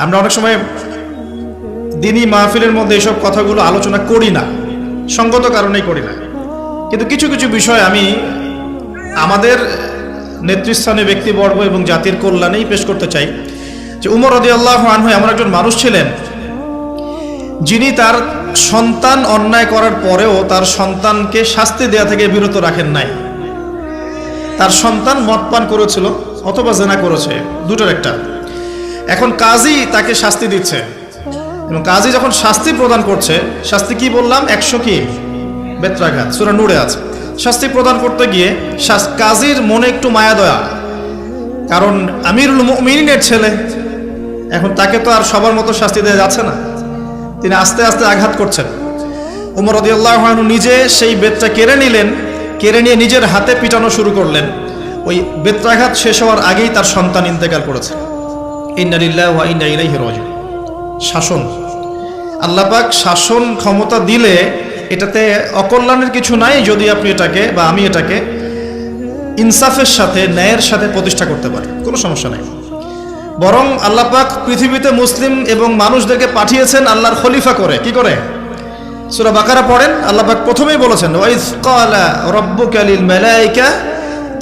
আমরা অনেক সময় দিনই মাহফিলের মধ্যে এসব কথাগুলো আলোচনা করি না, সঙ্গত কারণেই করি না। কিন্তু কিছু কিছু বিষয় আমি আমাদের নেতৃস্থানীয় ব্যক্তিবর্গ এবং জাতির কল্যাণেই পেশ করতে চাই। যে উমর রাদিয়াল্লাহু আনহু এমন একজন মানুষ ছিলেন যিনি তার সন্তান অন্যায় করার পরেও তার সন্তানকে শাস্তি দেয়া থেকে বিরত রাখেন নাই। তার সন্তান মদ পান করেছিল অথবা জেনা করেছে, দুটোর একটা। এখন কাজী তাকে শাস্তি দিচ্ছে, এবং কাজী যখন শাস্তি প্রদান করছে, শাস্তি কি বললাম, 100 কি বেত্রাঘাত, সূরা নূরে আছে। শাস্তি প্রদান করতে গিয়ে কাজীর মনে একটু মায়া দয়া, কারণ আমিরুল মুমিনিনের ছেলে, এখন তাকে তো আর সবার মতো শাস্তি দেওয়া যাচ্ছে না। তিনি আস্তে আস্তে আঘাত করছেন। উমর রাদিয়াল্লাহু আনহু নিজে সেই বেতটা কেড়ে নিলেন, কেড়ে নিয়ে নিজের হাতে পিটানো শুরু করলেন। ওই বেত্রাঘাত শেষ হওয়ার আগেই তার সন্তান ইন্তেকাল করেছে। ইন্না লিল্লাহি ওয়া ইন্না ইলাইহি রাজিউন। শাসন, আল্লাহ পাক শাসন ক্ষমতা দিলে এটাতে অকল্যাণের কিছু নাই, যদি আপনি এটাকে বা আমি এটাকে ইনসাফের সাথে, ন্যায়ের সাথে প্রতিষ্ঠা করতে পারি, কোনো সমস্যা নেই। বরং আল্লাহ পাক পৃথিবীতে মুসলিম এবং মানুষদেরকে পাঠিয়েছেন আল্লাহর খলিফা করে। কি করে? সূরা বাকারা পড়েন, আল্লাহ পাক প্রথমেই বলেছেন ওয়াইজ ক্বালা রাব্বুকা লিল মালায়েকা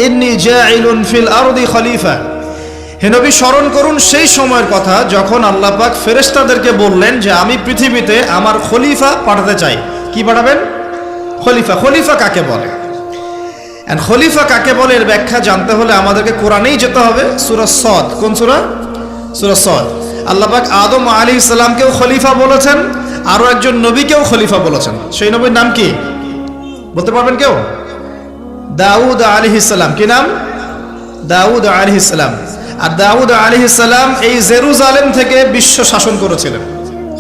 ইন্নী জাইলুন ফিল আরদি খলিফা। হে নবী, স্মরণ করুন সেই সময়ের কথা যখন আল্লাহ পাক ফেরেশতাদেরকে বললেন যে আমি পৃথিবীতে আমার খলিফা পাঠাতে চাই। কি পাঠাবেন? খলিফা। খলিফা কাকে বলে? এন্ড খলিফা কাকে বলে এর ব্যাখ্যা জানতে হলে আমাদেরকে কোরআনেই যেতে হবে। সূরা সদ। কোন সূরা? সূরা সদ। আল্লাহ পাক আদম আলাইহিস সালামকেও খলিফা বলেছেন, আরো একজন নবীকেও খলিফা বলেছেন। সেই নবীর নাম কি বলতে পারবেন কেউ? দাউদ আলাইহিস সালাম। কি নাম? দাউদ আলাইহিস সালাম। আর দাউদ আলাইহিস সালাম এই জেরুজালেম থেকে বিশ্ব শাসন করেছিলেন,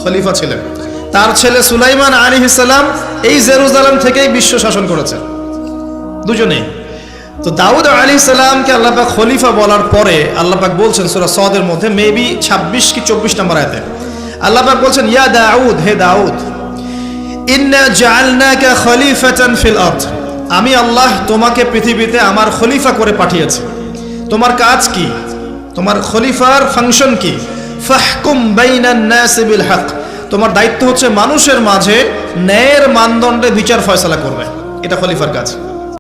খলিফা ছিলেন। তার ছেলে সুলাইমান আলাইহিস সালাম এই জেরুজালেম থেকেই বিশ্ব শাসন করেছেন, দুজনেই। তো দাউদ আলাইহিস সালামকে আল্লাহ পাক খলিফা বলার পরে আল্লাহ পাক বলছেন সূরা সদের মধ্যে মেবি 26 কি 24 নম্বর আয়াতে আল্লাহ পাক বলছেন ইয়া দাউদ, হে দাউদ, ইন্না জাআলনাকা খলিফাতান ফিল আরদ। আমি আল্লাহ তোমাকে পৃথিবীতে আমার খলিফা করে পাঠিয়েছি। তোমার কাজ কি? তোমার খলিফার ফাংশন কি? ফাহকুম বাইনান নাস বিল হক। তোমার দায়িত্ব হচ্ছে মানুষের মাঝে ন্যায়ের মানদণ্ডে বিচার ফয়সালা করবে। এটা খলিফার কাজ।